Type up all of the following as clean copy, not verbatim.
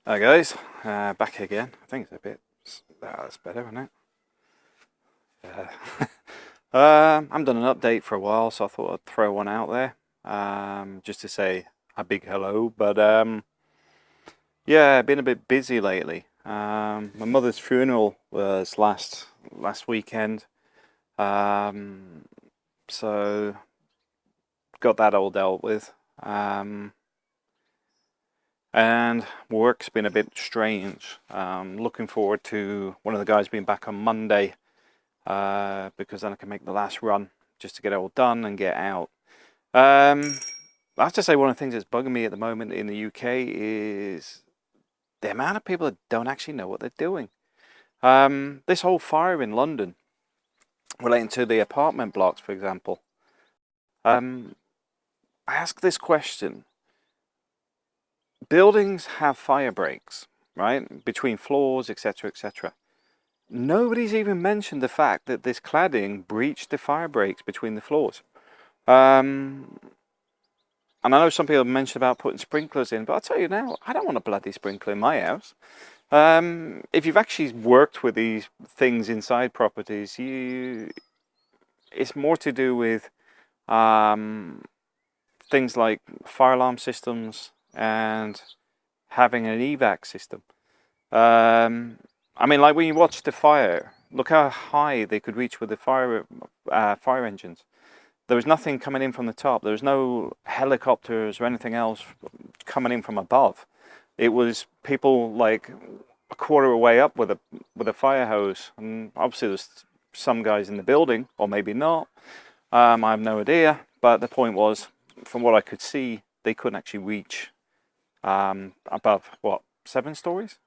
Hi guys, back again. I think it's a bit, that's better, isn't it? Yeah. I haven't done an update for a while, so I thought I'd throw one out there, just to say a big hello. But yeah, been a bit busy lately. My mother's funeral was last weekend, um, so got that all dealt with. And work's been a bit strange. Looking forward to one of the guys being back on Monday, because then I can make the last run just to get it all done and get out. I have to say, one of the things that's bugging me at the moment in the UK is the amount of people that don't actually know what they're doing. This whole fire in London, relating to the apartment blocks, for example, I ask this question. Buildings have fire breaks, right, between floors, etc., etc. Nobody's even mentioned the fact that this cladding breached the fire breaks between the floors. And I know some people have mentioned about putting sprinklers in, but I'll tell you now, I don't want a bloody sprinkler in my house. If you've actually worked with these things inside properties, it's more to do with things like fire alarm systems and having an evac system. I mean, like when you watch the fire, look how high they could reach with the fire engines. There was nothing coming in from the top. There was no helicopters or anything else coming in from above. It was people like a quarter of a way up with a fire hose, and obviously there's some guys in the building, or maybe not. I have no idea. But the point was, from what I could see, they couldn't actually reach above what, 7 stories.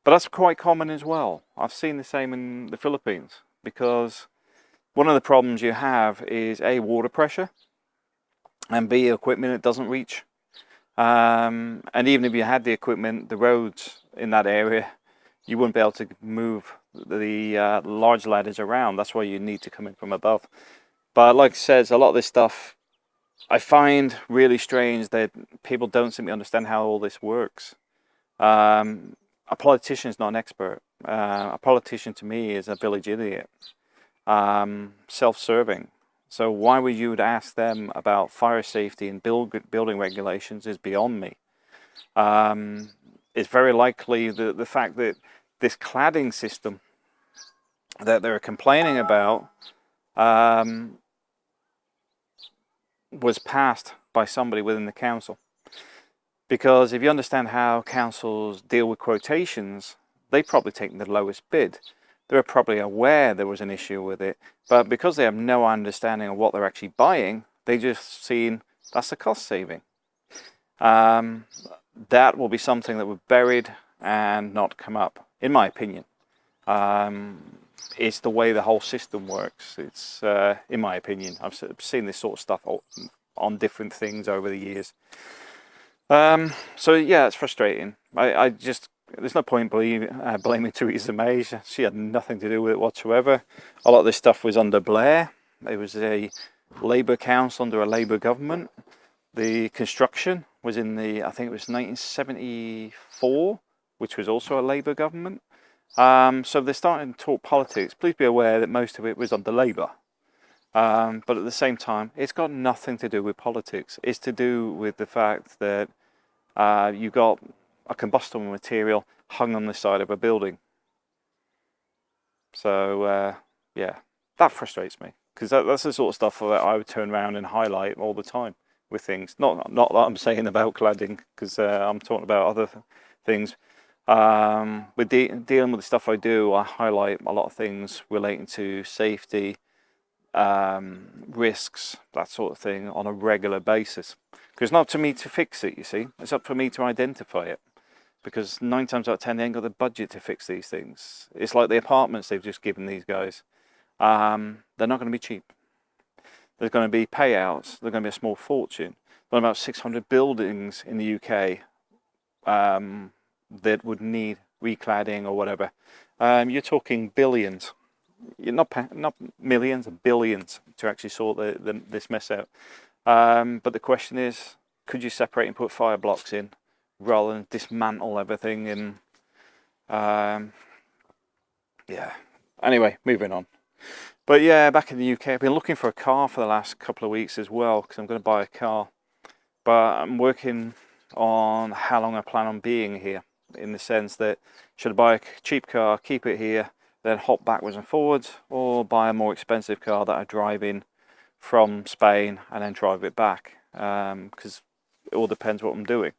But that's quite common as well. I've seen the same in the Philippines, because one of the problems you have is A, water pressure, and B, equipment that doesn't reach. And even if you had the equipment, the roads in that area, you wouldn't be able to move the large ladders around. That's why you need to come in from above. But like it says, a lot of this stuff I find really strange that people don't seem to understand how all this works. A politician is not an expert. A politician to me is a village idiot, self-serving. So why would you ask them about fire safety and building regulations is beyond me. It's very likely the fact that this cladding system that they're complaining about was passed by somebody within the council. Because if you understand how councils deal with quotations, they probably take the lowest bid. They're probably aware there was an issue with it, but because they have no understanding of what they're actually buying, they just seen that's a cost saving. That will be something that will be buried and not come up, in my opinion. It's the way the whole system works. It's, in my opinion, I've seen this sort of stuff on different things over the years. So yeah, it's frustrating. I just, there's no point blaming Theresa May. She had nothing to do with it whatsoever. A lot of this stuff was under Blair. It was a Labour council under a Labour government. The construction was in I think it was 1974, which was also a Labour government. So they're starting to talk politics. Please be aware that most of it was under Labour. But at the same time, it's got nothing to do with politics. It's to do with the fact that you've got a combustible material hung on the side of a building. So yeah, that frustrates me, because that's the sort of stuff that I would turn around and highlight all the time with things. Not that I'm saying about cladding, because I'm talking about other things. With dealing with the stuff I do, I highlight a lot of things relating to safety, risks, that sort of thing, on a regular basis. Because it's not up to me to fix it, you see. It's up for me to identify it. Because 9 times out of 10, they ain't got the budget to fix these things. It's like the apartments they've just given these guys. They're not going to be cheap. There's going to be payouts. They're going to be a small fortune. There are about 600 buildings in the UK that would need recladding or whatever. You're talking billions. You're not millions, billions to actually sort this mess out. But the question is, could you separate and put fire blocks in rather than dismantle everything. And yeah, anyway, moving on. But yeah, back in the UK, I've been looking for a car for the last couple of weeks as well, because I'm going to buy a car. But I'm working on how long I plan on being here, in the sense that should I buy a cheap car, keep it here, then hop backwards and forwards, or buy a more expensive car that I drive in from Spain and then drive it back, because it all depends what I'm doing.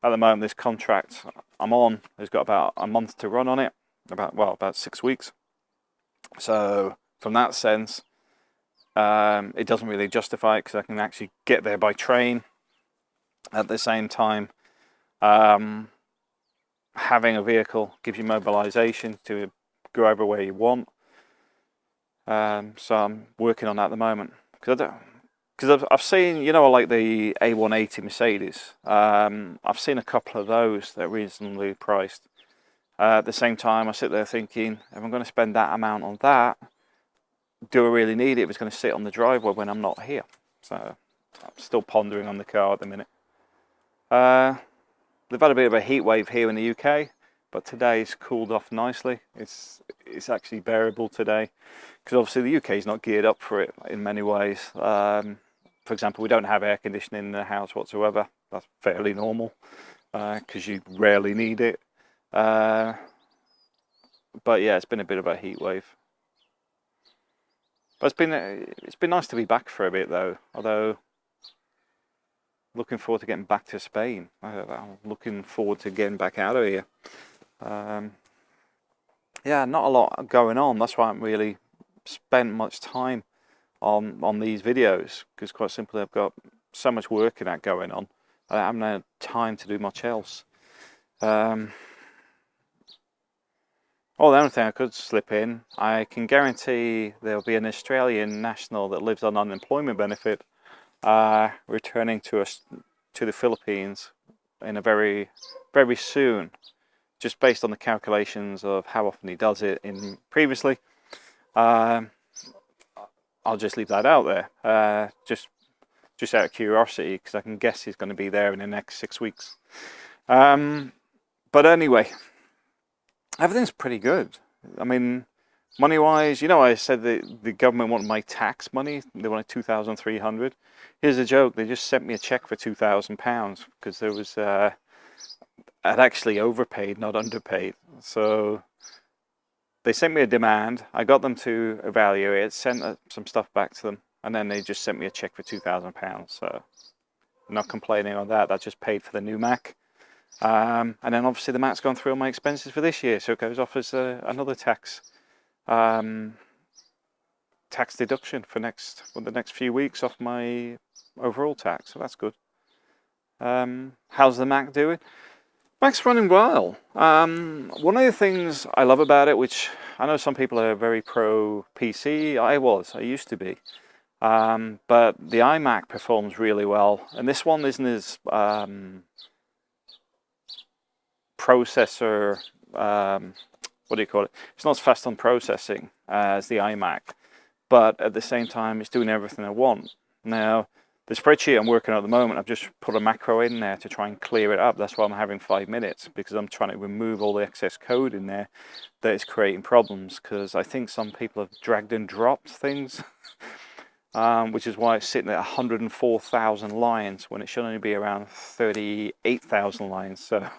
At the moment, this contract I'm on has got about a month to run on it, about 6 weeks. So from that sense, it doesn't really justify it, because I can actually get there by train. At the same time, having a vehicle gives you mobilization to go everywhere you want. So I'm working on that at the moment, because I've seen, you know, like the A180 Mercedes. I've seen a couple of those that are reasonably priced. At the same time, I sit there thinking, if I'm going to spend that amount on that, do I really need it if it's going to sit on the driveway when I'm not here? So I'm still pondering on the car at the minute. They've had a bit of a heat wave here in the UK, but today it's cooled off nicely. It's actually bearable today, because obviously the UK is not geared up for it in many ways. For example, we don't have air conditioning in the house whatsoever. That's fairly normal, because you rarely need it. But yeah, it's been a bit of a heat wave. But it's been nice to be back for a bit though. Although, looking forward to getting back to Spain. I'm looking forward to getting back out of here. Yeah, not a lot going on. That's why I haven't really spent much time on these videos, because quite simply I've got so much work in that going on. I haven't had time to do much else. Oh, the only thing I could slip in, I can guarantee there'll be an Australian national that lives on unemployment benefit returning to the Philippines in a very soon, just based on the calculations of how often he does it in previously. I'll just leave that out there, just out of curiosity, because I can guess he's going to be there in the next 6 weeks. But anyway, everything's pretty good. I mean, money-wise, you know, I said that the government wanted my tax money. They wanted $2,300. Here's a joke. They just sent me a check for £2,000, because there was I'd actually overpaid, not underpaid. So they sent me a demand. I got them to evaluate it, sent some stuff back to them, and then they just sent me a check for £2,000. So I'm not complaining on that. That just paid for the new Mac. And then obviously the Mac's gone through all my expenses for this year, so it goes off as another tax deduction for the next few weeks off my overall tax. So that's good. How's the Mac doing? Mac's running well. One of the things I love about it, which I know some people are very pro PC, I used to be, but the iMac performs really well, and this one isn't as processor, what do you call it? It's not as fast on processing as the iMac, but at the same time it's doing everything I want. Now, the spreadsheet I'm working on at the moment, I've just put a macro in there to try and clear it up. That's why I'm having 5 minutes, because I'm trying to remove all the excess code in there that is creating problems, because I think some people have dragged and dropped things, which is why it's sitting at 104,000 lines when it should only be around 38,000 lines. So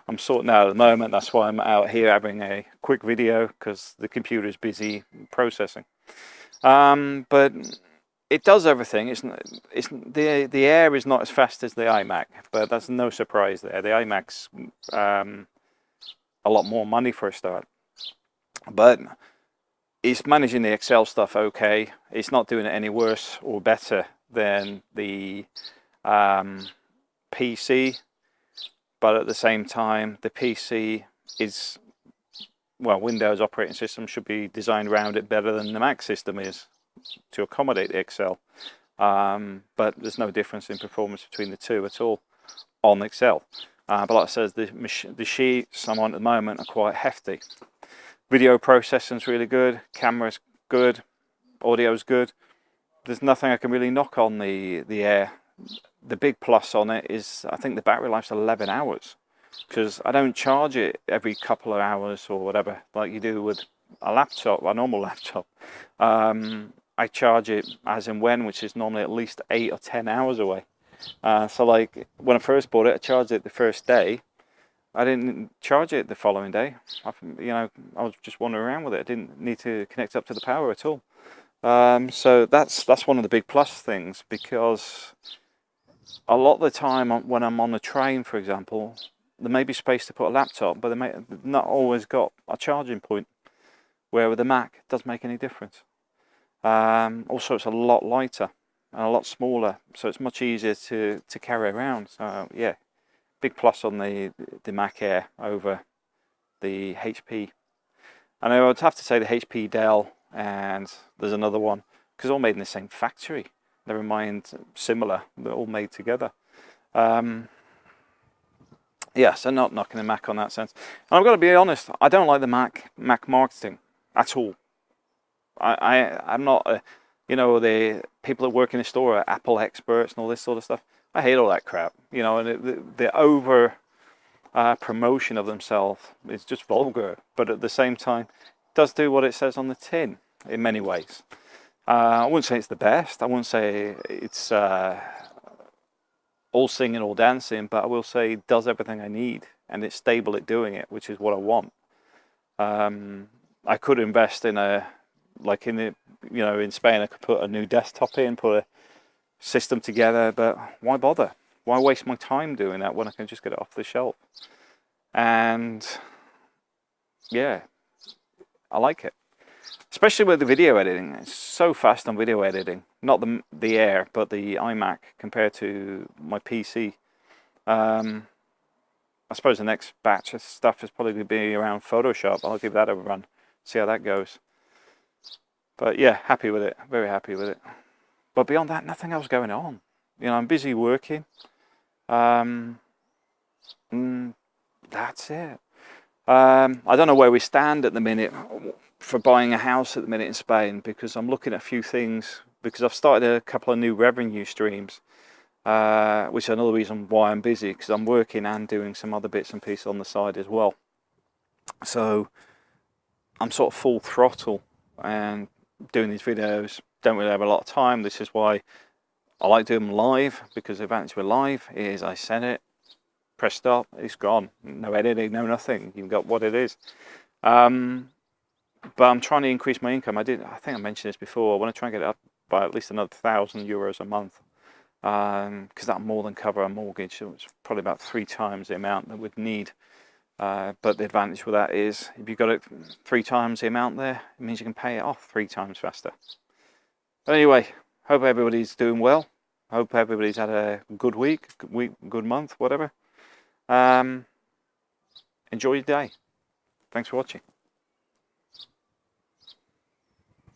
I'm sorting out at the moment. That's why I'm out here having a quick video, because the computer is busy processing. But it does everything. The Air is not as fast as the iMac, but that's no surprise there. The iMac's a lot more money for a start, but it's managing the Excel stuff okay. It's not doing it any worse or better than the PC, but at the same time, the PC is, well, Windows operating system should be designed around it better than the Mac system is, to accommodate the Excel, but there's no difference in performance between the two at all on Excel. But like I said, the sheets I'm on at the moment are quite hefty. Video processing's really good, camera's good, audio's good. There's nothing I can really knock on the Air. the big plus on it is I think the battery life's 11 hours, because I don't charge it every couple of hours or whatever like you do with a laptop, a normal laptop. I charge it as and when, which is normally at least 8 or 10 hours away. So like when I first bought it, I charged it the first day. I didn't charge it the following day. I was just wandering around with it. I didn't need to connect up to the power at all. So that's one of the big plus things, because a lot of the time when I'm on the train, for example, there may be space to put a laptop, but they may not always got a charging point, where with the Mac it doesn't make any difference. Also, it's a lot lighter and a lot smaller, so it's much easier to carry around. So yeah, big plus on the Mac Air over the HP. And I would have to say the HP Dell, and there's another one, because all made in the same factory. Never mind similar, they're all made together. Yeah, so not knocking the Mac on that sense. And I've got to be honest, I don't like the Mac marketing at all. I'm not the people that work in the store are Apple experts and all this sort of stuff. I hate all that crap, and the over promotion of themselves is just vulgar, but at the same time it does do what it says on the tin in many ways. I wouldn't say it's the best, I wouldn't say it's all singing, all dancing, but I will say it does everything I need, and it's stable at doing it, which is what I want. I could invest in in Spain I could put a new desktop in, put a system together, but why bother? Why waste my time doing that when I can just get it off the shelf? And yeah, I like it, especially with the video editing. It's so fast on video editing, not the Air, but the iMac compared to my PC. I suppose the next batch of stuff is probably going to be around Photoshop. I'll give that a run, see how that goes. But yeah, happy with it, very happy with it. But beyond that, nothing else going on. I'm busy working. That's it. I don't know where we stand at the minute for buying a house at the minute in Spain, because I'm looking at a few things, because I've started a couple of new revenue streams, which is another reason why I'm busy, because I'm working and doing some other bits and pieces on the side as well. So I'm sort of full throttle and doing these videos. Don't really have a lot of time. This is why I like doing them live, because the advantage with live is I send it, press stop, it's gone. No editing, no nothing. You've got what it is. But I'm trying to increase my income. I think I mentioned this before. I want to try and get it up by at least another €1,000 a month, because that'll more than cover a mortgage. So it's probably about 3 times the amount that we'd need. But the advantage with that is, if you've got it 3 times the amount there, it means you can pay it off 3 times faster. But anyway, hope everybody's doing well. Hope everybody's had a good week, good month, whatever. Enjoy your day. Thanks for watching.